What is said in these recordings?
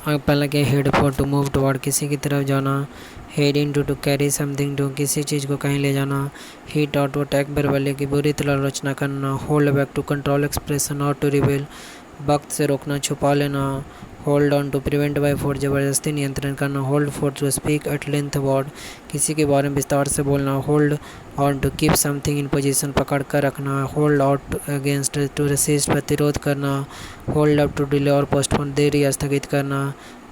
पहला क्या, head for to move toward किसी की तरफ जाना, head in to carry something to किसी चीज़ को कहीं ले जाना, hit out to attack verbally की बुरी तरह आलोचना करना, hold back to control expression और टू रिवेल वक्त से रोकना छुपा लेना, hold on to prevent by force ज़बरदस्ती नियंत्रण करना, hold for to speak at length about किसी के बारे में विस्तार से बोलना, hold on to keep something in position पकड़ कर रखना, hold out against to resist प्रतिरोध करना, होल्ड अप टू डिले और पोस्टपोन देर या स्थगित करना,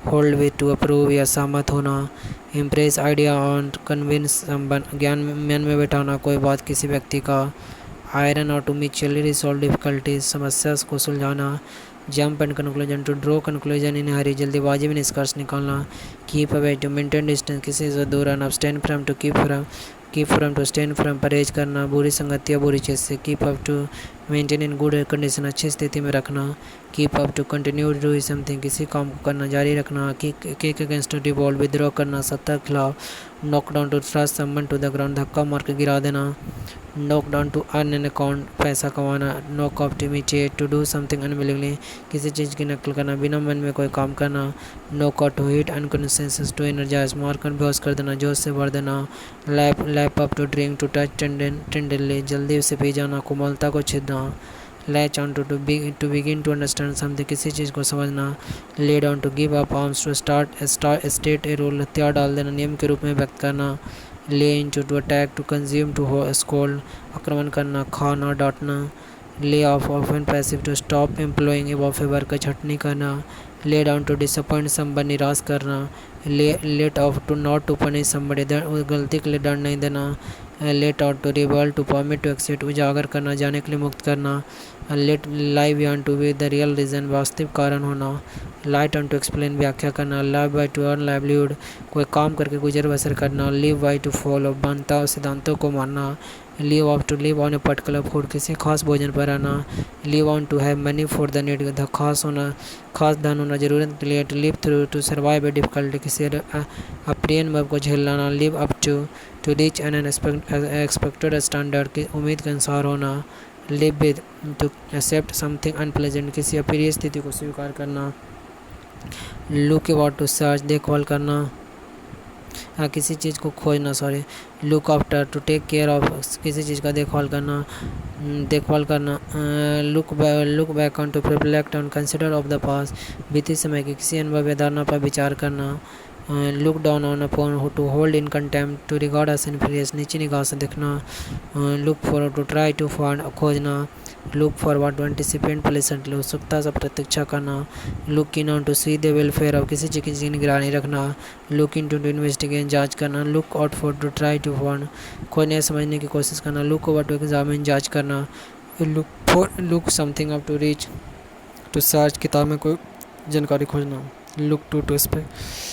होल्ड विथ टू अप्रूव या सहमत होना, इम्प्रेस आइडिया ऑन कन्विंस ज्ञान मन में बैठाना कोई बात किसी व्यक्ति का, आयरन और टू म्यूचुअली रिजॉल्व डिफिकल्टीज समस्या को सुलझाना, jump and conclusion to draw conclusion in hurry जल्दीबाजी में निष्कर्ष निकालना, keep away to maintain distance किसी से दूर रहना, abstain from to keep from to stain from परहेज करना, बुरी संगति या बुरी चीज़ से, keep up to maintain in good condition अच्छी स्थिति में रखना, keep up to continue do something किसी काम को करना जारी रखना, kick against to devolve withdraw करना सत्ता के खिलाफ, knock down to thrust someone to the ground धक्का मार के गिरा देना, knock down to earn an account पैसा कमाना, knock off to imitate to do something unwillingly किसी चीज़ की नकल करना बिना मन में कोई काम करना, knock out to hit unconscious to energize मारकर बेहोश कर देना जोश से भर देना, lap up to drink to touch tenderly जल्दी से पी जाना कोमलता को छीनना, latch on to begin to understand something किसी चीज़ को समझना, lay down to give up arms to state a role हथियार डाल देना नियम के रूप में व्यक्त करना, lay in to attack to consume to scold आक्रमण करना खाना डांटना, lay off often passive to stop employing above a work छटनी करना, lay down to disappoint somebody निराश करना, let off to not to punish somebody गलती के लिए दंड नहीं देना, let out to revolve to permit to exit उजागर करना जाने के लिए मुक्त करना, लेट लाइव यान to be the real reason वास्तविक कारण होना, लाइट ऑन टू एक्सप्लेन व्याख्या करना, live by two earn livelihood कोई काम करके गुजर बसर करना, लिव बाई टू फॉलो मान्यताओं सिद्धांतों को मानना, live off to live on a particular food किसी खास भोजन पर रहना, live on to have money for the need खास धन होना जरूरत के लिए, to live through to survive a difficulty किसी अप्रिय अनुभव को झेलना, live up to reach an expected standard की उम्मीद के अनुसार होना, live with to accept something unpleasant किसी अप्रिय स्थिति को स्वीकार करना, लुक अबाउट टू सर्च देखभाल करना किसी चीज़ को खोजना look after to take care of किसी चीज़ का देखभाल करना, look back on to reflect on consider of the past बीते समय की किसी अनुभव या धारणा पर विचार करना, look down on upon to hold in contempt to regard as inferior नीची निगाह से देखना, look for to try to find खोजना, look forward to anticipate pleasantly उत्सुकता से प्रतीक्षा करना, look in on to see the welfare of किसी चीज़ की निगरानी रखना, लुक इन टू इन्वेस्टिगेट जाँच करना, look out for to try to find खोजने समझने की कोशिश करना, लुक ओवर टू एग्जामिन जाँच करना, look something up to reach to search किताब में कोई जानकारी खोजना, लुक टू स्पेक्ट